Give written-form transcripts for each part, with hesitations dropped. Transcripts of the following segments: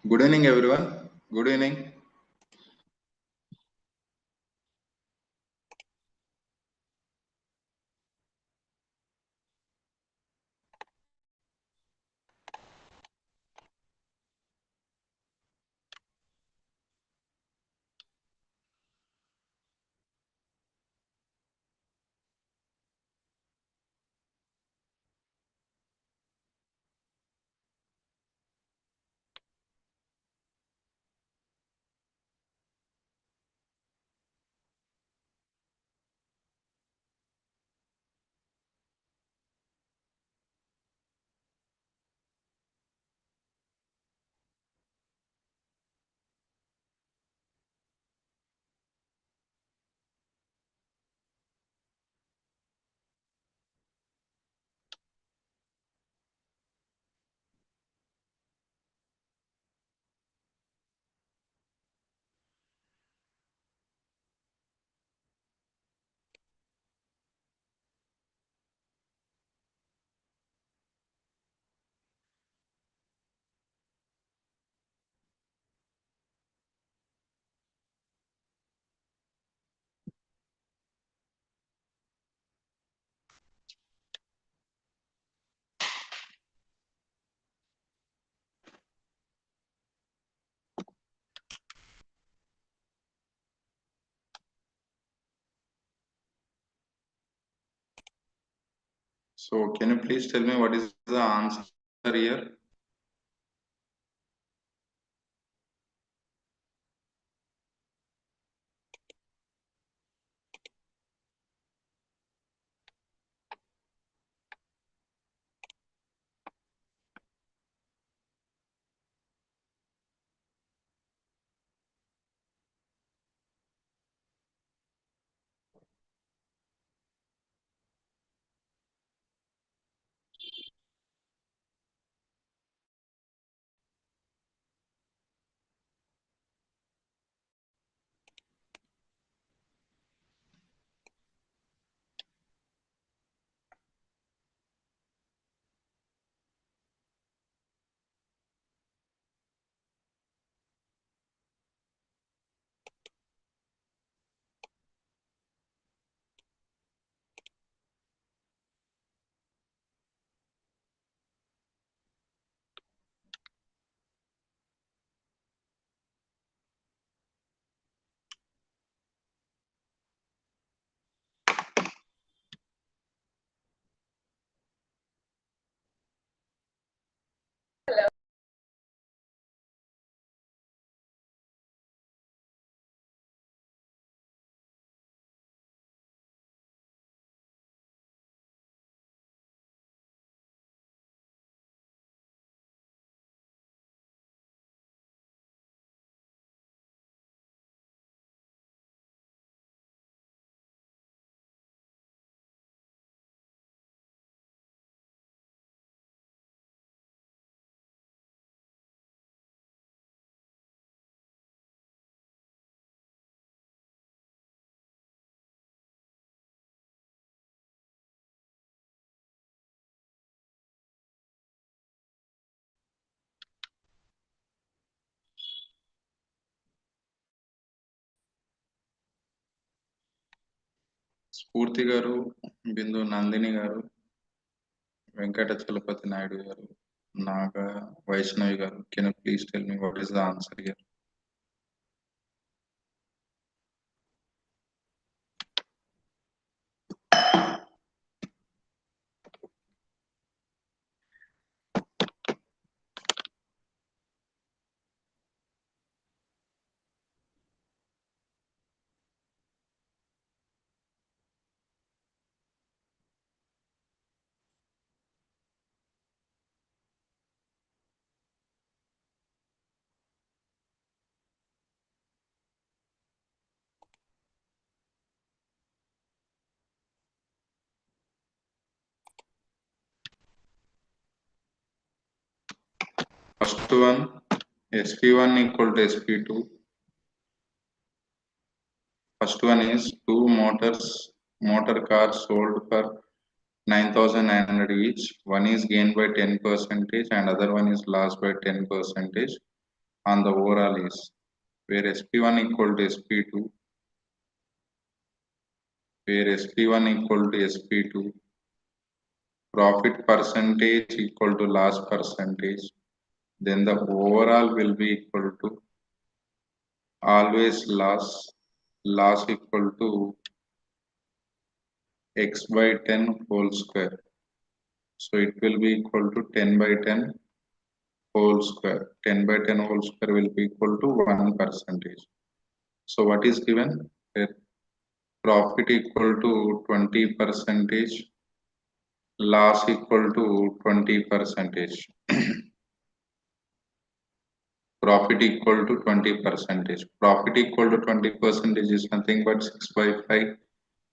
Good evening, everyone. Good evening. So, can you please tell me what is the answer here? Spurti garu, Bindu Nandini garu, Venkata Chalapati Naidu garu, Naga Vaishnavi garu. Can you please tell me what is the answer here? First one, SP1 equal to SP2. First one is two motor cars sold for 9,900 each. One is gained by 10% and other one is lost by 10%. on the overall is, where SP1 equal to SP2, where SP1 equal to SP2, profit percentage equal to loss percentage, then the overall will be equal to always loss equal to x by 10 whole square. So it will be equal to 10 by 10 whole square. 10 by 10 whole square will be equal to 1 percentage. So what is given? A profit equal to 20 percentage, loss equal to 20 percentage. Profit equal to 20 percentage. Profit equal to 20 percentage is nothing but 6 by 5.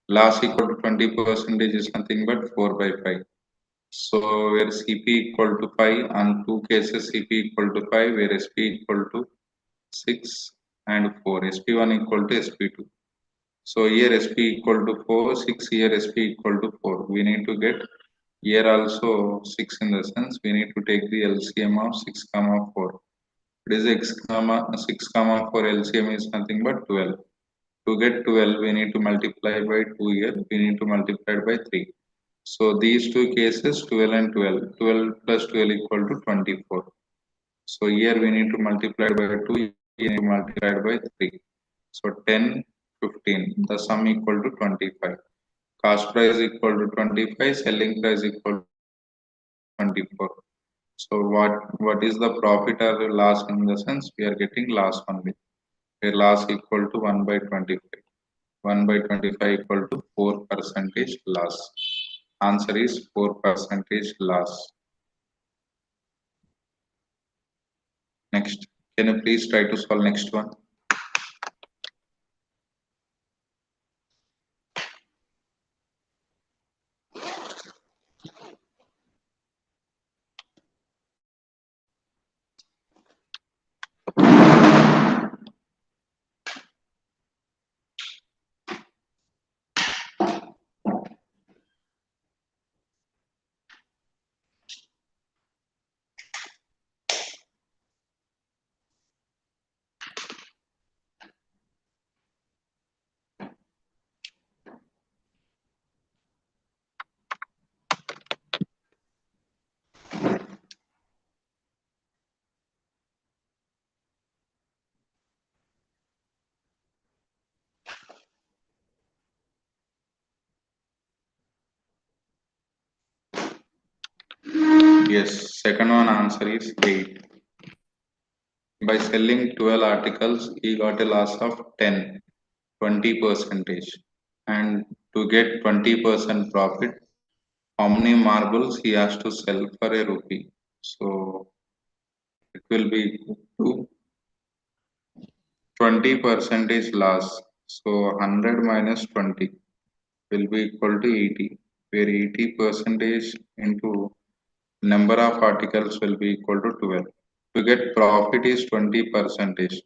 Loss equal to 20 percentage is nothing but 4 by 5. So where CP equal to 5, on two cases CP equal to 5, where SP equal to 6 and 4. SP1 equal to SP2. So here SP equal to 4, 6, here SP equal to 4. We need to get here also 6 in the sense we need to take the LCM of 6 comma 4. It is x comma 6 comma 4 LCM is nothing but 12. To get 12, we need to multiply by 2 here. We need to multiply by 3. So these two cases 12 and 12. 12 plus 12 equal to 24. So here we need to multiply by 2. Here we need to multiply by 3. So 10, 15. The sum equal to 25. Cost price equal to 25. Selling price equal to 24. So what is the profit or the loss in the sense we are getting loss only. A loss equal to 1 by 25. 1 by 25 equal to 4 percentage loss. Answer is 4 percentage loss. Next, can you please try to solve next one? Yes, second one answer is 8. By selling 12 articles, he got a loss of 10, 20 percentage. And to get 20% profit, how many marbles he has to sell for a rupee? So it will be to 20 percentage loss. So 100 minus 20 will be equal to 80, where 80 percentage into number of articles will be equal to 12. To get profit is 20 percentage.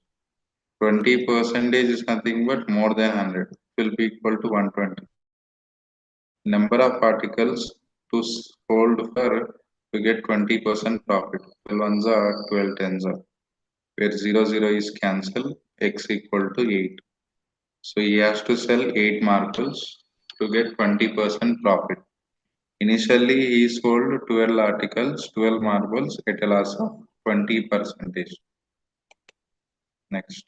20 percentage is nothing but more than 100. It will be equal to 120. Number of articles to sold for to get 20% profit. 12 ones are 12 tens are. Where 0 is cancelled, x equal to 8. So he has to sell 8 marbles to get 20% profit. Initially, he sold 12 articles, 12 marbles at a loss of 20 percentage. Next.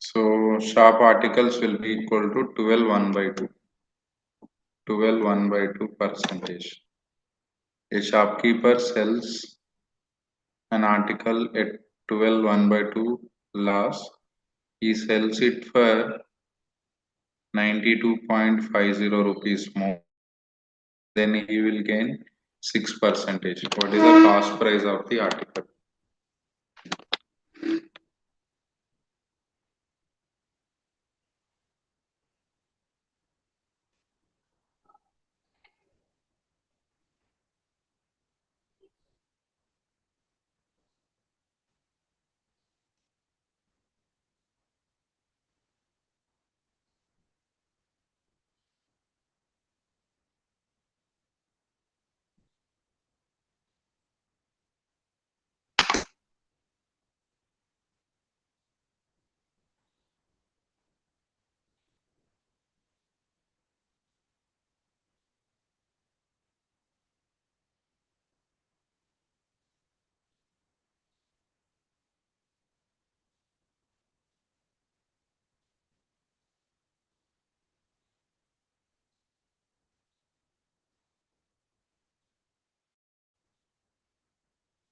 So shop articles will be equal to 12 1 by 2. 12 1 by 2 percentage. A shopkeeper sells an article at 12 1 by 2 loss. He sells it for 92.50 rupees more. Then he will gain 6 percentage. What is the cost price of the article?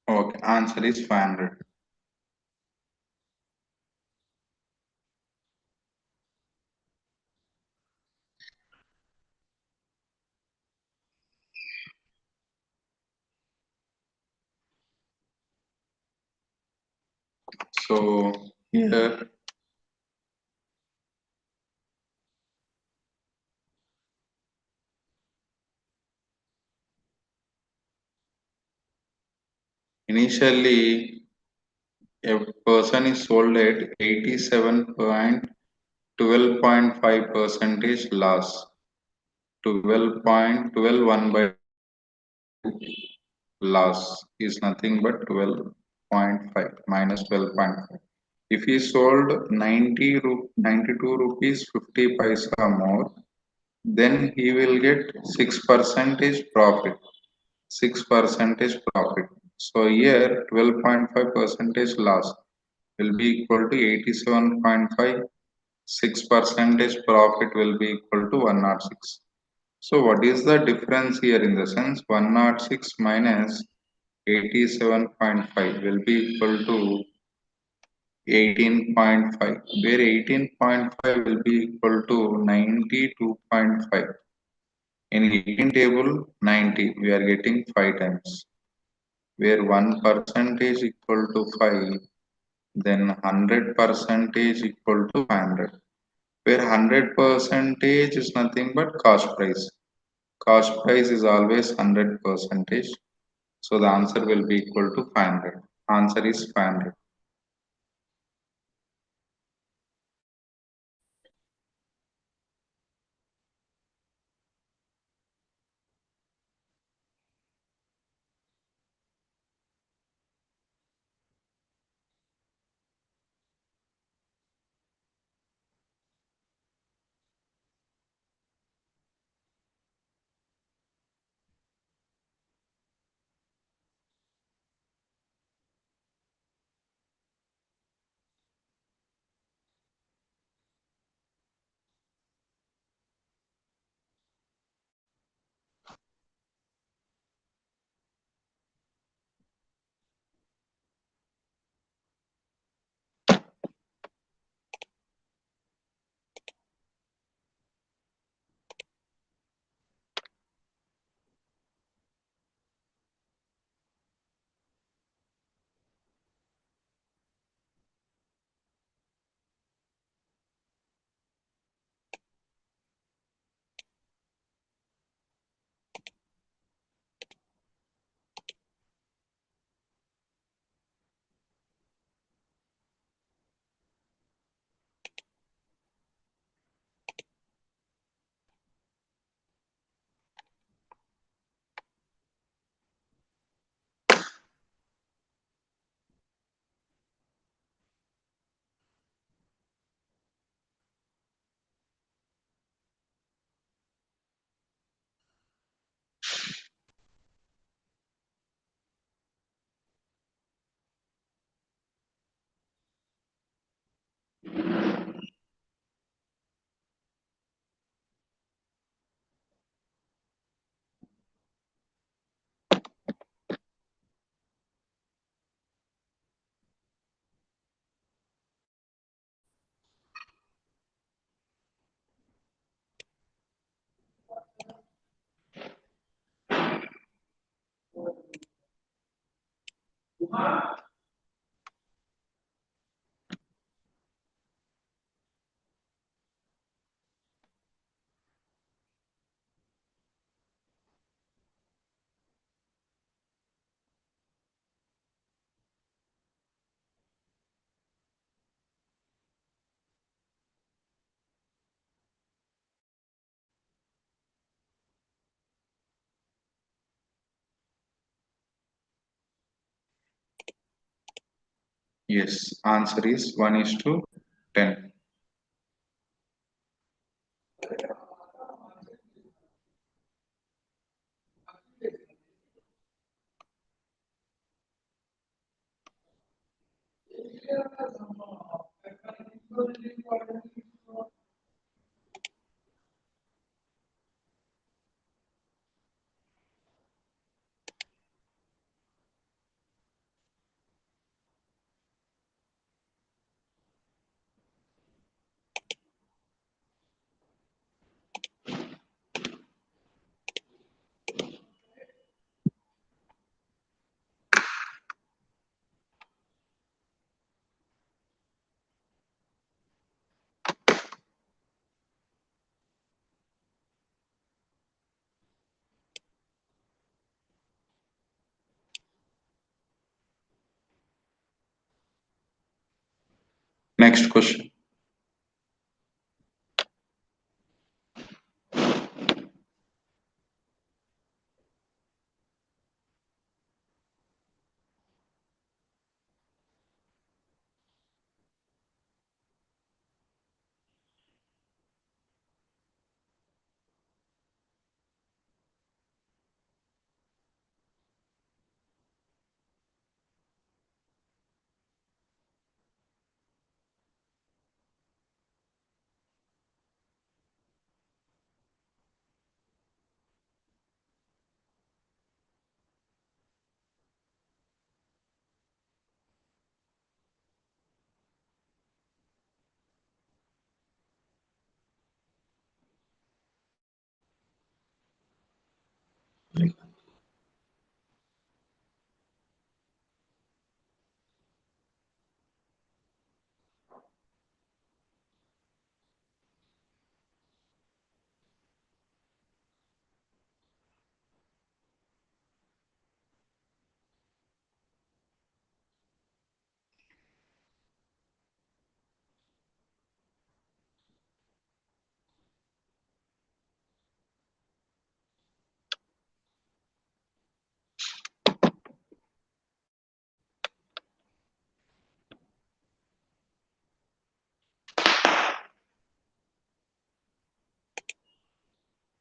Okay, answer is 500. So here initially a person is sold at 87.12.5 percentage loss. 12.121 by loss is nothing but 12.5 minus 12.5. If he sold 92 rupees 50 paisa more, then he will get 6 percentage profit. 6 percentage profit. So here 12.5 percentage loss will be equal to 87.5. 6 percentage profit will be equal to 106. So what is the difference here in the sense 106 minus 87.5 will be equal to 18.5, where 18.5 will be equal to 92.5. In 18 table 90 we are getting 5 times, where 1 percentage equal to 5, then 100 percentage equal to 500, where 100 percentage is nothing but cost price. Cost price is always 100 percentage. So the answer will be equal to 500. Answer is 500. Yes, answer is 1:10. Next question.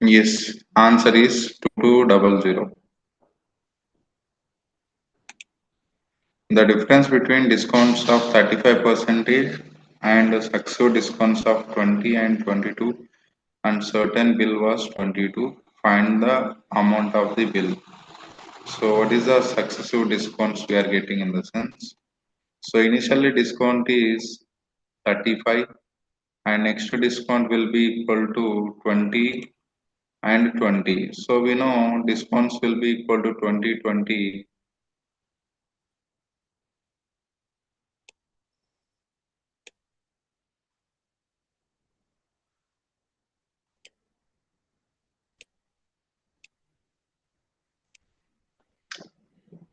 Yes, answer is 2200. The difference between discounts of 35% and successive discounts of 20 and 22 and certain bill was 22. Find the amount of the bill. So what is the successive discounts we are getting in the sense? So initially discount is 35 and next discount will be equal to 20 and 20. So we know discounts will be equal to 20, 20.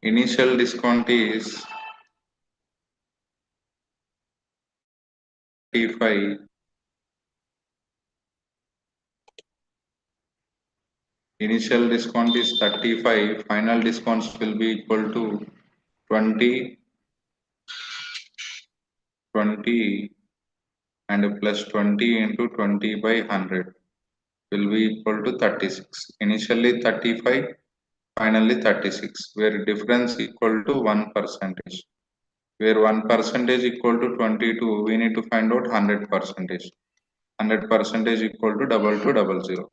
Initial discount is 35. Initial discount is 35. Final discounts will be equal to 20, 20 and plus 20 into 20 by 100 will be equal to 36. Initially 35, finally 36, where difference equal to 1%. Where 1% equal to 22, we need to find out 100%. 100% equal to 2200.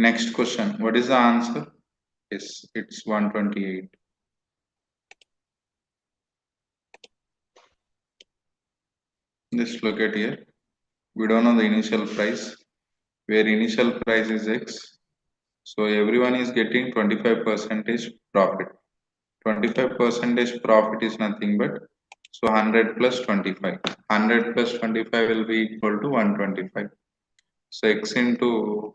Next question. What is the answer? Yes, it's 128. Just look at here. We don't know the initial price, where initial price is X. So everyone is getting 25 percentage profit. 25 percentage profit is nothing but, so 100 plus 25. 100 plus 25 will be equal to 125. So X into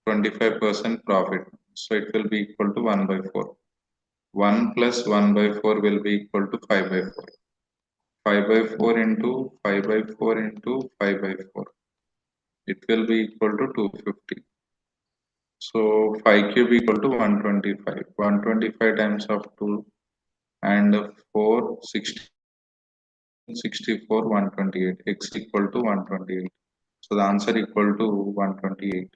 25% profit. So it will be equal to 1 by 4. 1 plus 1 by 4 will be equal to 5 by 4. 5 by 4 into 5 by 4 into 5 by 4. It will be equal to 250. So 5 cube equal to 125. 125 times of 2 and 4, 64, 128. X equal to 128. So the answer equal to 128.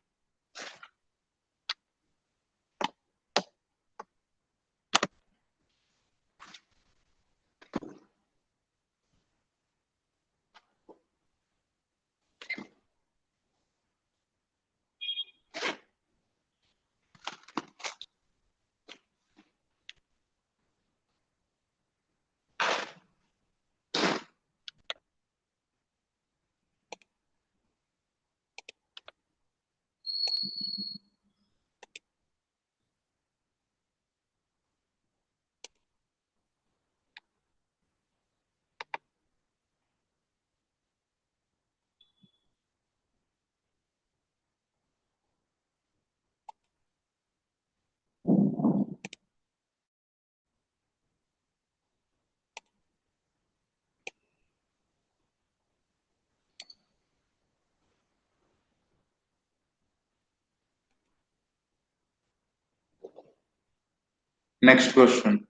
Next question.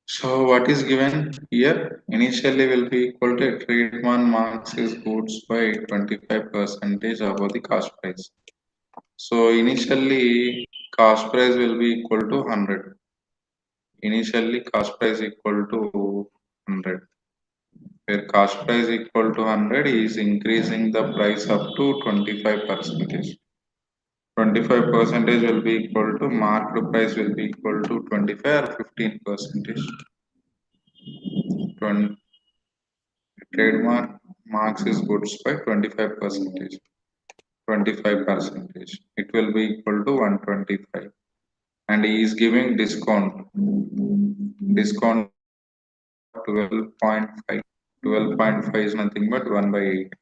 So what is given here? Initially will be equal to trademark marks his goods by 25 percentage above the cost price. So initially cost price will be equal to 100. Initially cost price equal to 100. Where cost price equal to 100 is increasing the price up to 25 percentage. 25 percentage will be equal to marked price will be equal to 25 or 15 percentage. Trademark marks his goods by 25 percentage. 25 percentage. It will be equal to 125. And he is giving discount. Discount 12.5. 12.5 is nothing but 1 by 8.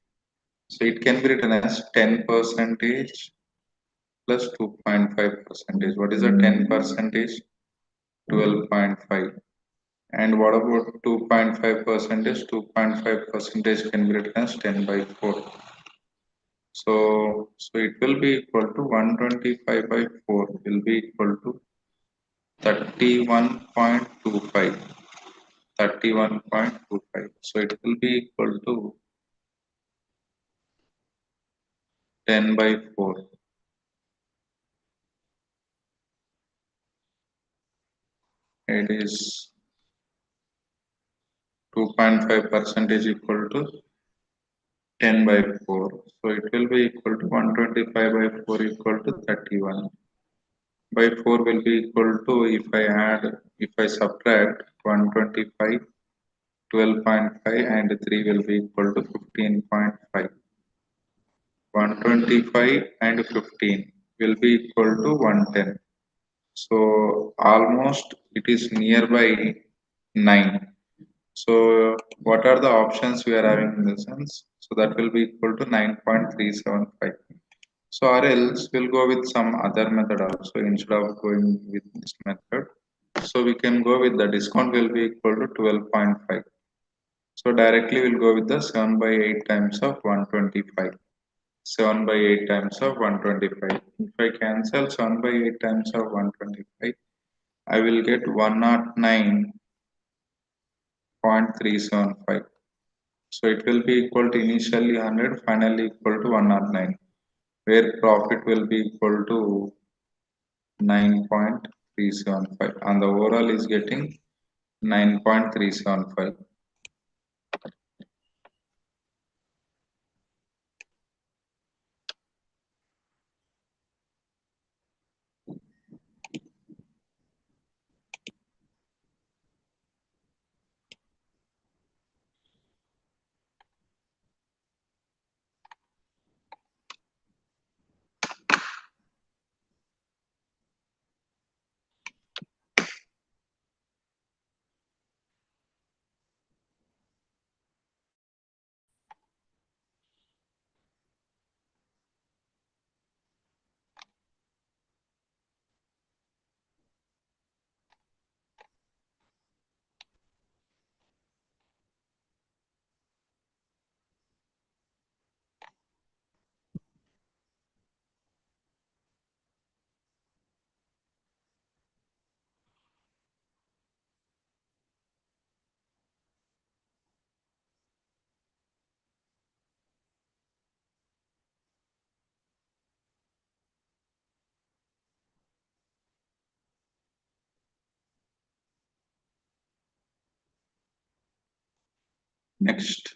So it can be written as 10 percentage plus 2.5 percentage. What is a 10 percentage? 12.5. And what about 2.5 percentage? 2.5 percentage can be written as 10 by 4. So it will be equal to 125 by 4 will be equal to 31.25. 31.25. So it will be equal to 10 by 4. It is 2.5 percentage equal to 10 by 4. So it will be equal to 125 by 4 equal to 31. By 4 will be equal to, if I subtract 125, 12.5 and 3 will be equal to 15.5. 125 and 15 will be equal to 110. So almost it is nearby 9. So what are the options we are having in the sense? So that will be equal to 9.375. So or else we'll go with some other method also instead of going with this method. So we can go with the discount will be equal to 12.5. So directly we'll go with the 7 by 8 times of 125. 7 by 8 times of 125. If I cancel 7 by 8 times of 125, I will get 109.375. So it will be equal to initially 100, finally equal to 109, where profit will be equal to 9.375, and the overall is getting 9.375. Next,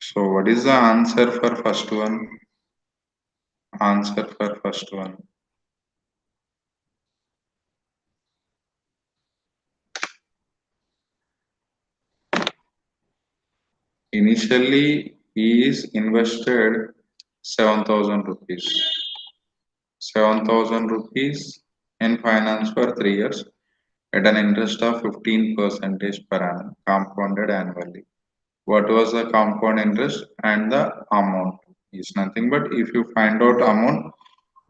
So what is the answer for first one? Answer for first one. Initially, he is invested 7,000 rupees. 7,000 rupees in finance for 3 years at an interest of 15% per annum, compounded annually. What was the compound interest and the amount is nothing but if you find out amount,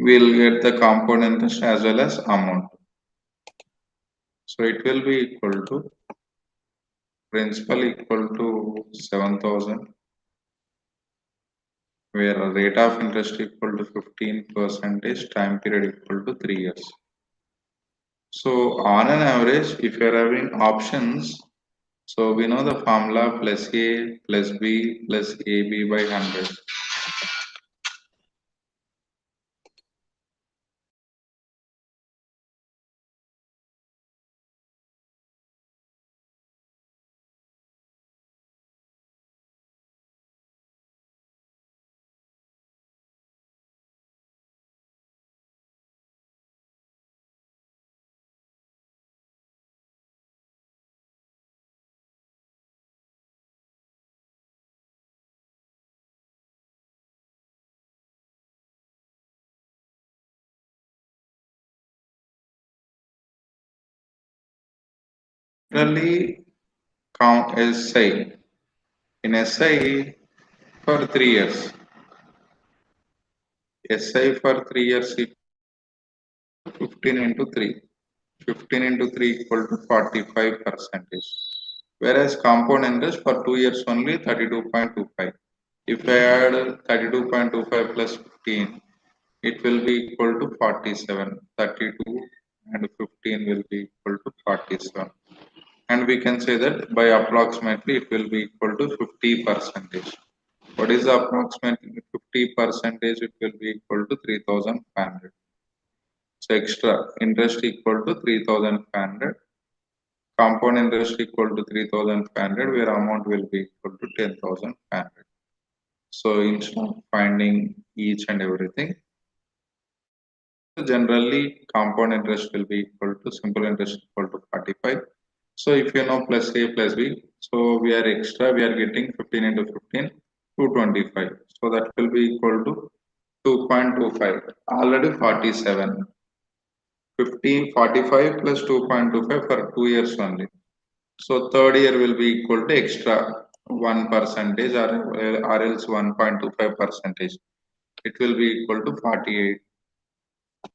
we'll get the compound interest as well as amount. So it will be equal to principal equal to 7,000 where a rate of interest equal to 15% time period equal to 3 years. So on an average, if you are having options, so we know the formula plus A plus B plus AB by 100. Generally count SI. In SI for 3 years. SI for 3 years equal to 15 into 3. 15 into 3 equal to 45 percentage. Whereas compound interest for 2 years only 32.25. If I add 32.25 plus 15, it will be equal to 47. 32 and 15 will be equal to 47. And we can say that by approximately it will be equal to 50 percentage. What is the approximately 50 percentage? It will be equal to 3,500. So extra interest equal to 3,500. Compound interest equal to 3,500 where amount will be equal to 10,500. So instead of finding each and everything, generally compound interest will be equal to simple interest equal to 45. So if you know plus A plus B, so we are extra, we are getting 15 into 15, 225. So that will be equal to 2.25, already 47. 50, 45 plus 2.25 for 2 years only. So third year will be equal to extra 1 percentage or else 1.25 percentage. It will be equal to 48.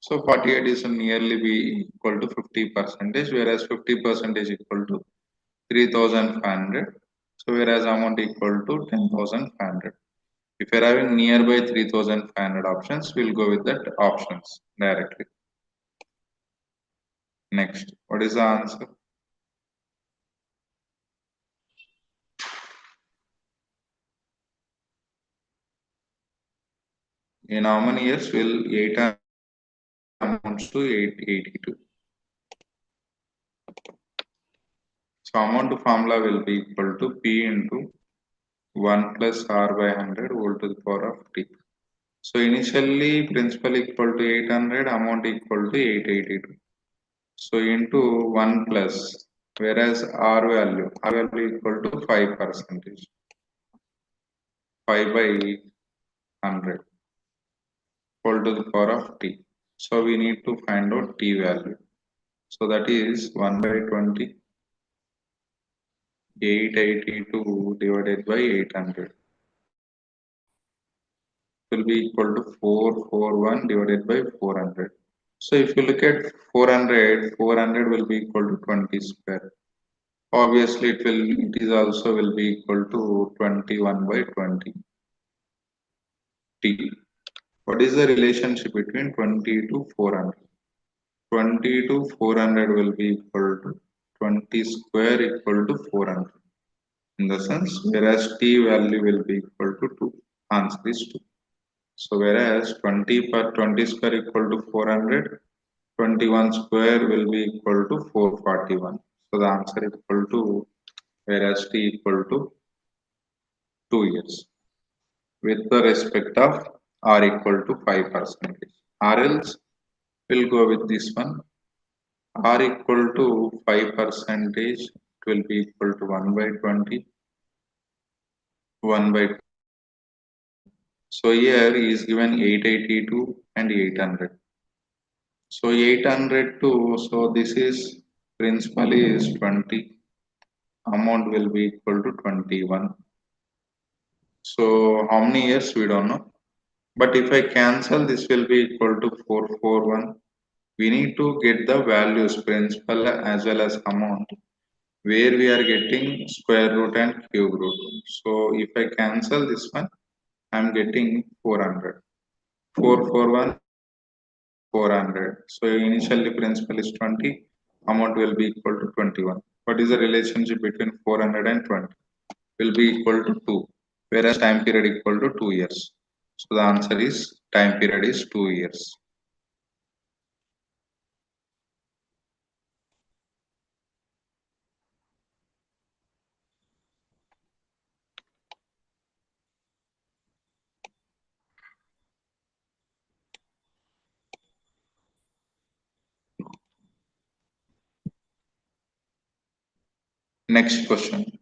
So 48 is nearly be equal to 50 percentage, whereas 50 percentage equal to 3,500. So whereas amount equal to 10,500. If you are having nearby 3,500 options, we'll go with that options directly. Next, what is the answer? In how many years will 8 amounts to 882? So amount formula will be equal to P into 1 plus R by 100 whole to the power of T. So initially principal equal to 800, amount equal to 882. So into 1 plus, whereas R value equal to 5 percentage, 5 by 100 whole to the power of T. So we need to find out T value. So that is 1 by 20, 882 divided by 800 will be equal to 441 divided by 400. So if you look at 400, 400 will be equal to 20 square. Obviously, it is also will be equal to 21 by 20 t. What is the relationship between 20 to 400? 20 to 400 will be equal to 20 square equal to 400. In the sense, whereas t value will be equal to 2. Answer is 2. So whereas 20 per 20 square equal to 400, 21 square will be equal to 441. So the answer is equal to, whereas t equal to 2 years with the respect of r equal to 5%. Or else we'll go with this one. R equal to 5%, it will be equal to 1 by 20, 1 by 2. So here is given 882 and 800. So 802, so this is principal is 20, amount will be equal to 21. So how many years we don't know. But if I cancel, this will be equal to 441. We need to get the values principal as well as amount where we are getting square root and cube root. So if I cancel this one, I am getting 400. 441, 400. So initially principal is 20, amount will be equal to 21. What is the relationship between 400 and 20? Will be equal to 2, whereas time period equal to 2 years. So the answer is time period is 2 years. Next question.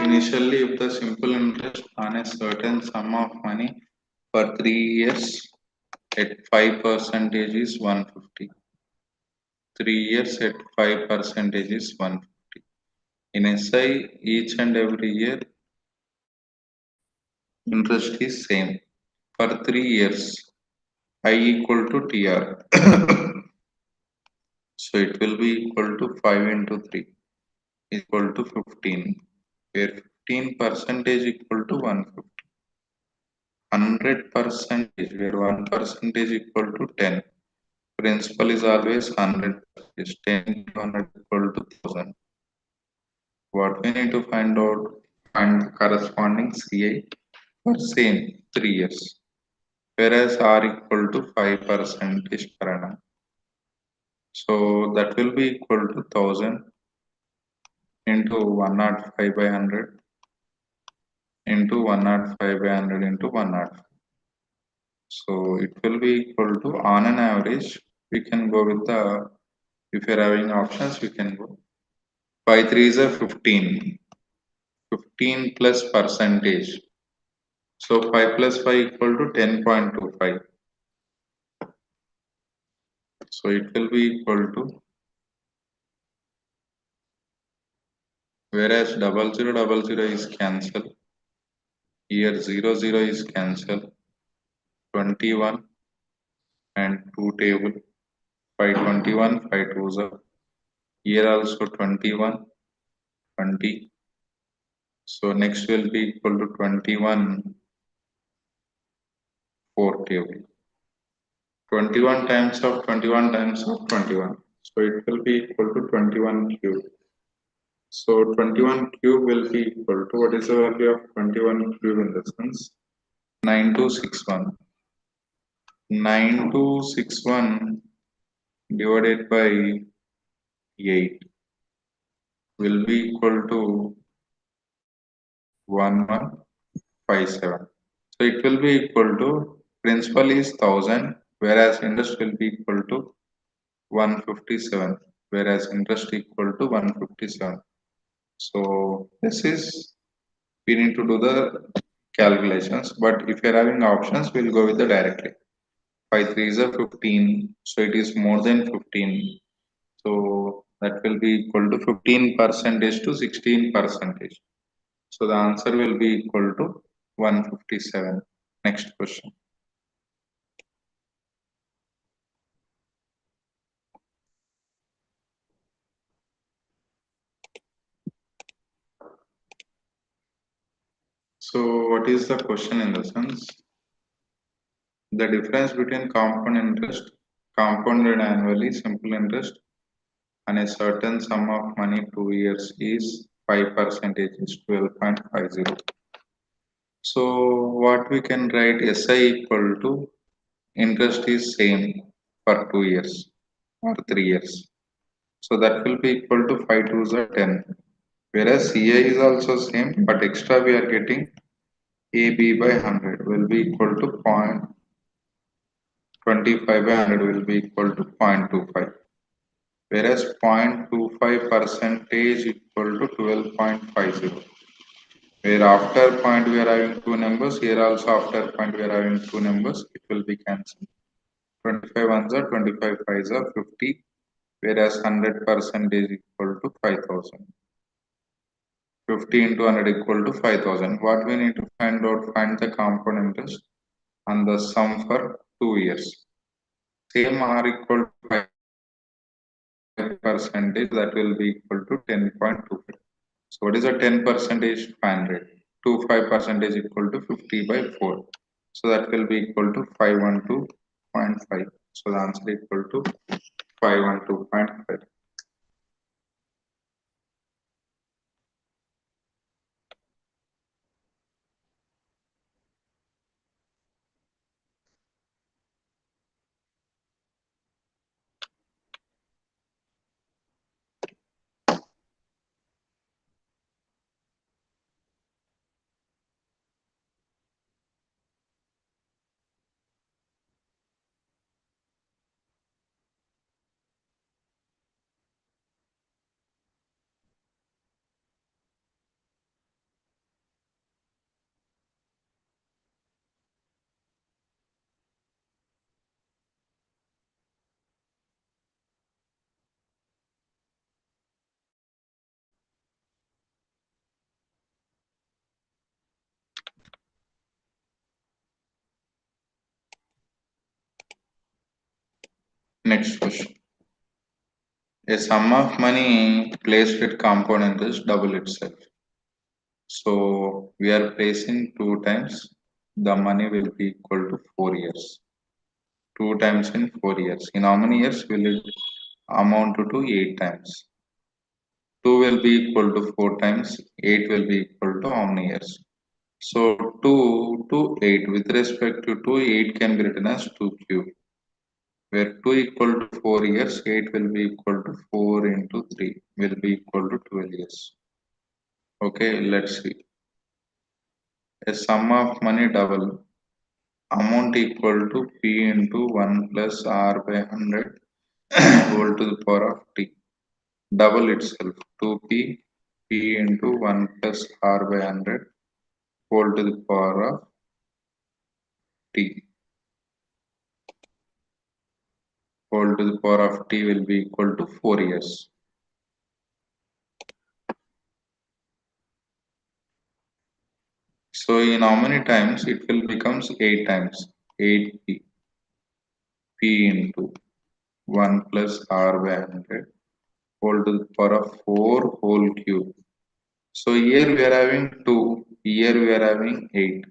initially, if the simple interest on a certain sum of money for 3 years at 5% is 150. 3 years at 5% is 150. In SI, each and every year interest is same. For 3 years, I equal to TR. So it will be equal to 5 into 3 equal to 15, where 15 percentage equal to 150. 100 percentage, where 1 percentage equal to 10. Principal is always 100 percentage. 10 into 100 equal to 1000. What we need to find out, find the corresponding CI for same 3 years, whereas R equal to 5% per annum. So that will be equal to 1000 into 105 by 100 into 105 by 100 into 105. So it will be equal to, on an average, we can go with the, if you're having options, we can go. 5 3 is a 15. 15 plus percentage. So 5 plus 5 equal to 10.25. So it will be equal to, whereas 0000 is cancelled, here 00 is cancelled, 21 and 2 table, 521, 5 twos are, here also 21, 20. So next will be equal to 21, 4 table. 21 times of 21 times of 21. So it will be equal to 21 cube. So 21 cube will be equal to, what is the value of 21 cube in this sense? 9261. 9261 divided by 8 will be equal to 1157. So it will be equal to, principal is 1000, whereas interest will be equal to 157, whereas interest equal to 157. So this is, we need to do the calculations, but if you're having options, we'll go with the directly. 5 3 is a 15, so it is more than 15. So that will be equal to 15 percentage to 16 percentage. So the answer will be equal to 157. Next question. So what is the question in the sense? The difference between compound interest, compounded annually, simple interest, and a certain sum of money 2 years is 5% is 12.50. So what we can write, SI equal to, interest is same for 2 years or 3 years. So that will be equal to 5 twos are 10. Whereas CI is also same, but extra we are getting AB by 100 will be equal to 0.25 by 100 will be equal to 0.25. Whereas 0.25 percentage equal to 12.50. Where after point we are having two numbers, here also after point we are having two numbers, it will be cancelled. 25 ones are 25 fives are 50, whereas 100% is equal to 5000. 50 into 100 equal to 5000. What we need to find out, find the compound interest and the sum for 2 years. Same R equal to 5 percentage, that will be equal to 10.25. So what is a 10 percentage? 500. 25 percentage equal to 50 by 4. So that will be equal to 512.5. So the answer equal to 512.5. Next question. A sum of money placed at component is double itself. So we are placing 2 times. The money will be equal to 4 years. 2 times in 4 years. In how many years will it amount to 8 times? 2 will be equal to 4 times. 8 will be equal to how many years? So 2 to 8. With respect to 2, 8 can be written as 2 cube. Where 2 equal to 4 years, 8 will be equal to 4 into 3 will be equal to 12 years. Okay, let's see. A sum of money double. Amount equal to P into 1 plus R by 100 whole to the power of T. Double itself. 2P P into 1 plus R by 100 whole to the power of T. Whole to the power of T will be equal to 4 years. So in how many times it will becomes 8 times. 8P P into 1 plus R by 100 whole to the power of 4 whole cube. So here we are having 2, here we are having 8.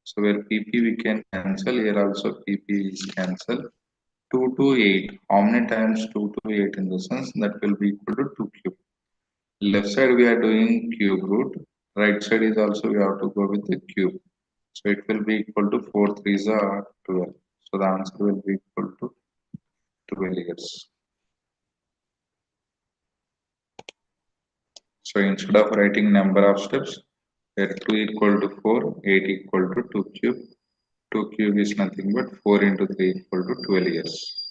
So where PP we can cancel, here also PP is cancel. 2 to 8. How many times 2 to 8 in the sense that will be equal to 2 cube. Left side we are doing cube root. Right side is also we have to go with the cube. So it will be equal to 4 threes are 12. So the answer will be equal to 12 years. So instead of writing number of steps, where 2 equal to 4, 8 equal to 2 cube. 2 cube is nothing but 4 into 3 equal to 12 years.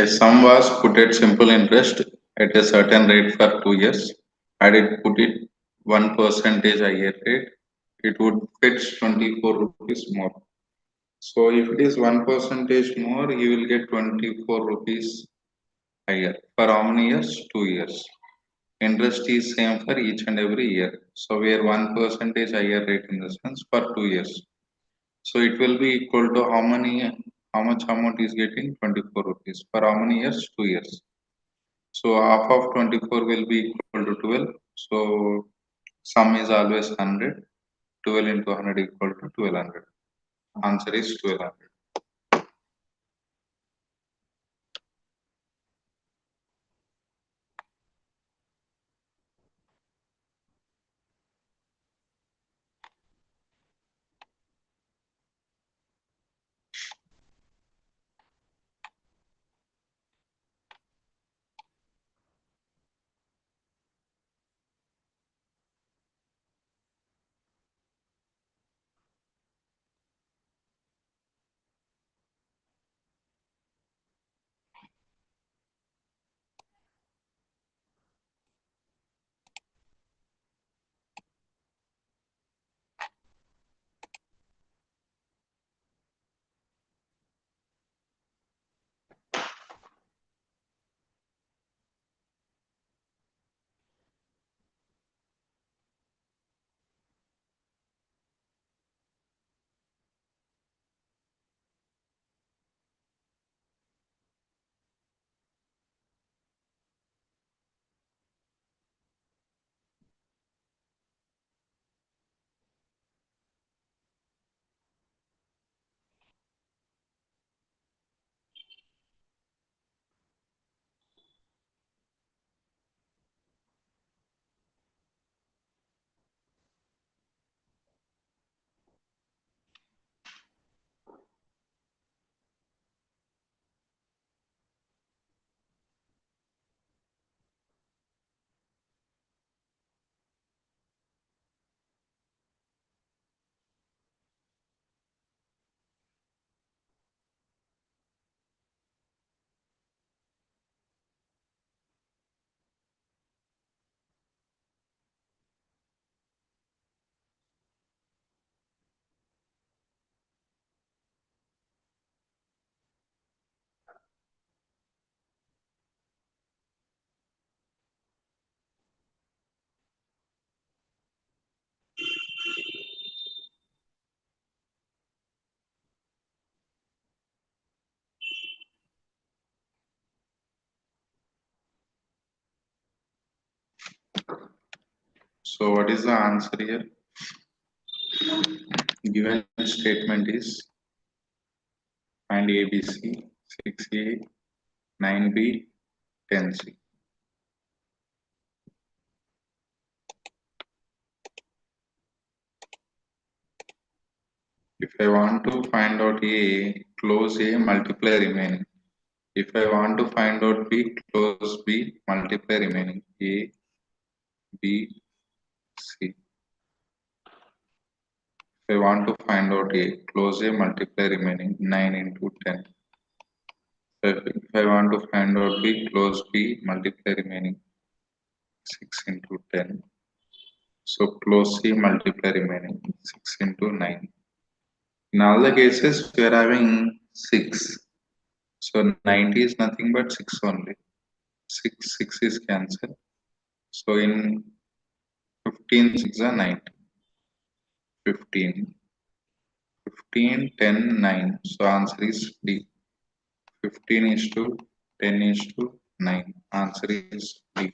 A sum was put at simple interest at a certain rate for 2 years. Had it put it 1% higher rate, it would fetch 24 rupees more. So if it is 1% more, you will get 24 rupees higher. For how many years? 2 years. Interest is same for each and every year. So where 1% higher rate in the sense for 2 years. So it will be equal to how much amount is getting 24 rupees. For how many years? 2 years. So half of 24 will be equal to 12. So sum is always 100. 12 into 100 equal to 1200. Answer is 1200. So what is the answer here? Given statement is find ABC, 6A, 9B, 10C. If I want to find out A, close A, multiply remaining. If I want to find out B, close B, multiply remaining. A, B, C. If I want to find out A, close A, multiply remaining 9 into 10. So if I want to find out B, close B, multiply remaining 6 into 10. So close C, multiply remaining 6 into 9. In all the cases, we are having 6. So 90 is nothing but 6 only. 6 is cancelled. So in 15, 6 are 90. 15. 15, 10, 9. So answer is D. 15 is to 10 is to 9. Answer is D.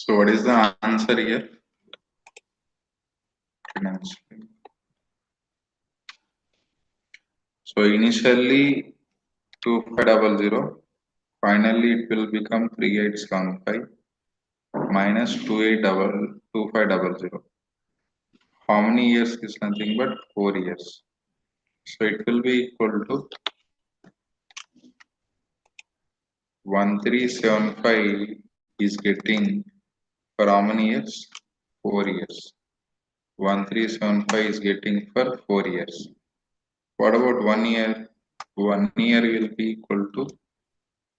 So what is the answer here? So initially 2500, finally it will become 3875 minus 2500. How many years is nothing but 4 years. So it will be equal to 1375 is getting for how many years? 4 years. 1375 is getting for 4 years. What about 1 year? 1 year will be equal to,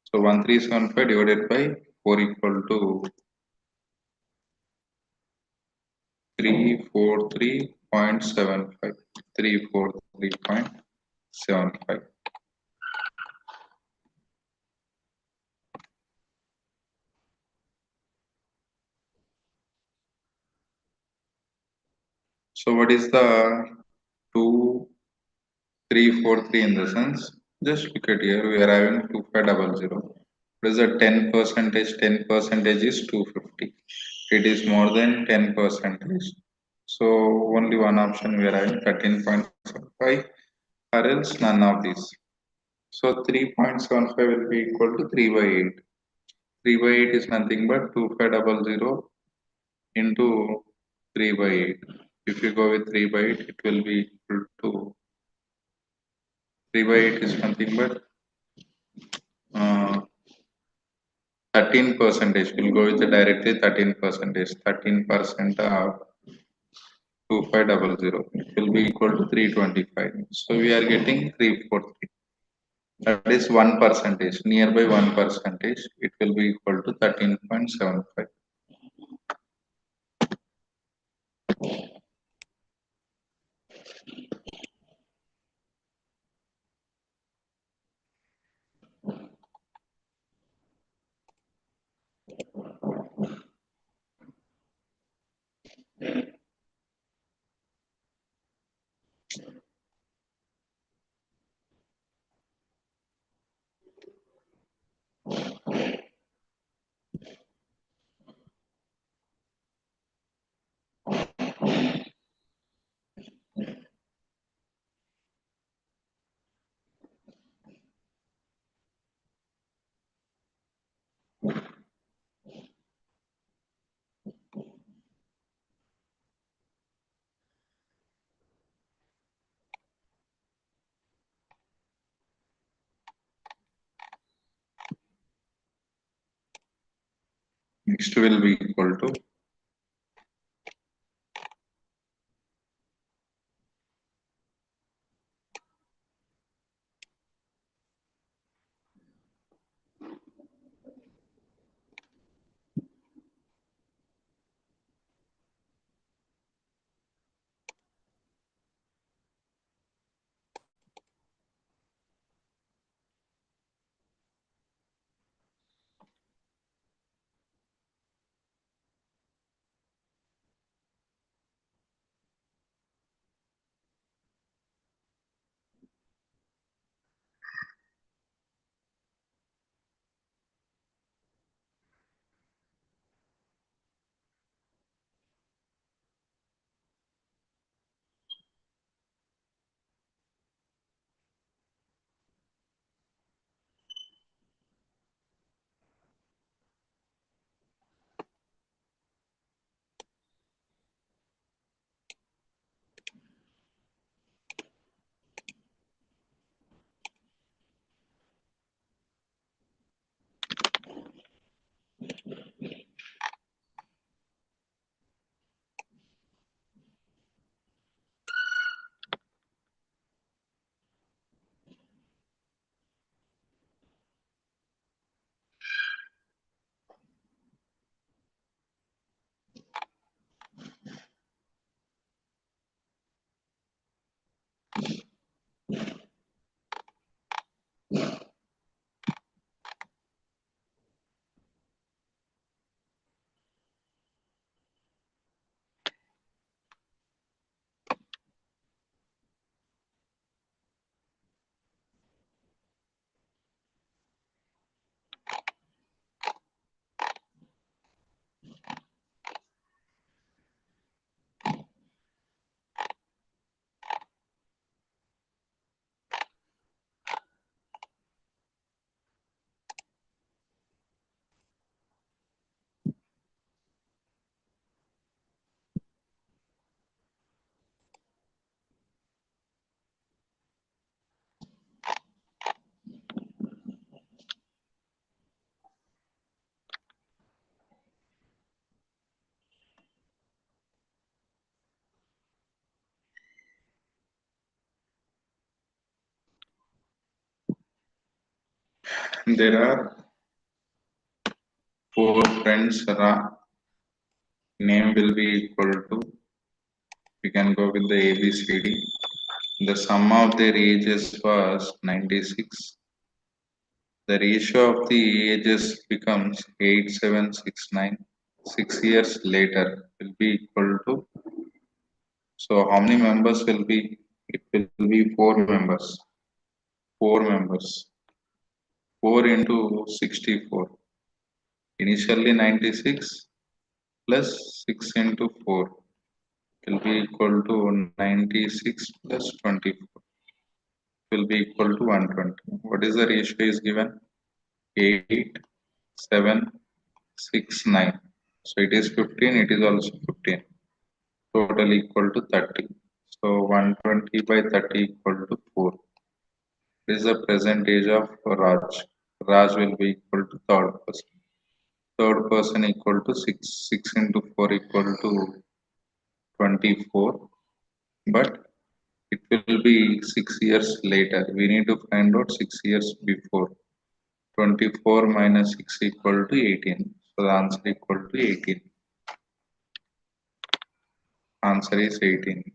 so 1375 divided by 4 equal to 343.75. 343.75. So what is the 2343 in the sense? Just look at here, we are having 2500. What is the 10 percentage? 10 percentage is 250. It is more than 10 percentage. So only one option we are having 13.75 or else none of these. So 3.75 will be equal to 3 by 8. 3 by 8 is nothing but 2500 into 3 by 8. If you go with 3 by 8, it will be equal to 3 by 8 is nothing but 13 percentage. We'll go with the directly 13 percentage. 13% of 2500. It will be equal to 325. So we are getting 343. That is 1 percentage. Nearby 1 percentage. It will be equal to 13.75. Next will be equal to There are four friends. Name will be equal to, we can go with the ABCD. The sum of their ages was 96. The ratio of the ages becomes 8769. 6 years later will be equal to, so how many members will be? It will be four members. Four members. 4 into 64. Initially 96 plus 6 into 4 will be equal to 96 plus 24 will be equal to 120. What is the ratio is given? 8, 7, 6, 9. So it is 15, it is also 15. Total equal to 30. So 120 by 30 equal to 4. This is the present age of Raj. Raj will be equal to third person. Third person equal to 6. 6 into 4 equal to 24. But it will be 6 years later. We need to find out 6 years before. 24 minus 6 equal to 18. So the answer equal to 18. Answer is 18.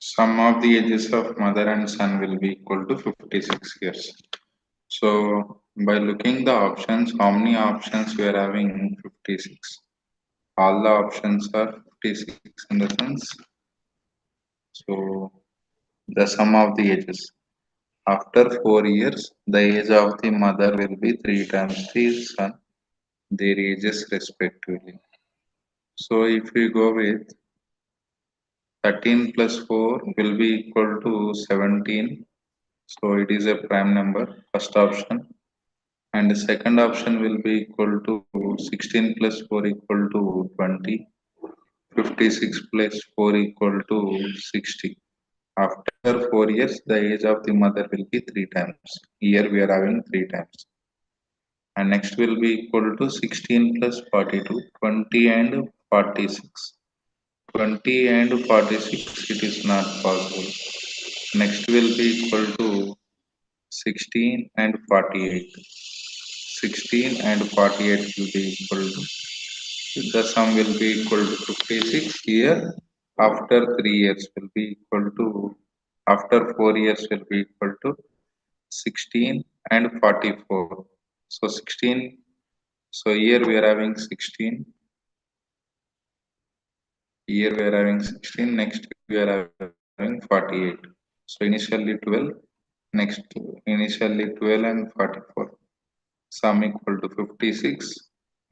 Sum of the ages of mother and son will be equal to 56 years. So by looking the options, how many options we are having? 56. All the options are 56 in the sense. So the sum of the ages. After 4 years, the age of the mother will be 3 times the son, their ages respectively. So if we go with 13 plus 4 will be equal to 17. So it is a prime number, first option. And the second option will be equal to 16 plus 4 equal to 20. 56 plus 4 equal to 60. After 4 years, the age of the mother will be 3 times. Here we are having 3 times. And next will be equal to 16 plus 42, 20 and 46. 20 and 46, it is not possible. Next will be equal to 16 and 48. 16 and 48 will be equal to, the sum will be equal to 56. Here after 3 years will be equal to, after 4 years will be equal to 16 and 44. So 16, so here we are having 16, here we are having 16, next we are having 48. So initially 12, next initially 12 and 44. Sum equal to 56.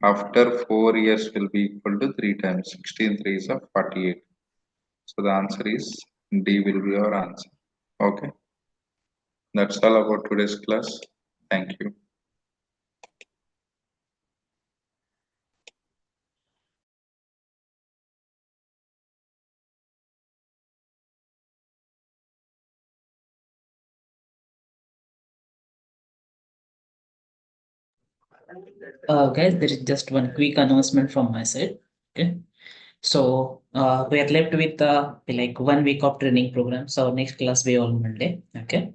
After 4 years will be equal to 3 times. 16 threes are 48. So the answer is D will be our answer. Okay. That's all about today's class. Thank you. Guys, there is just one quick announcement from my side. Okay. So we are left with like 1 week of training program. So next class will be on Monday. Okay.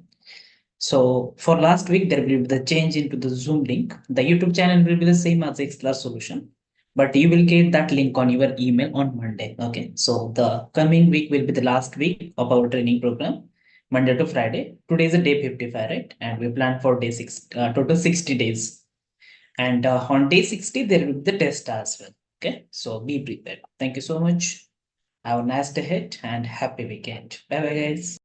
So for last week, there will be the change into the Zoom link. The YouTube channel will be the same as Xlar solution, but you will get that link on your email on Monday. Okay. So the coming week will be the last week of our training program, Monday to Friday. Today is a day 55, right? And we plan for day six, total 60 days. And on day 60, there will be the test as well. Okay. So be prepared. Thank you so much. Have a nice day ahead and happy weekend. Bye bye, guys.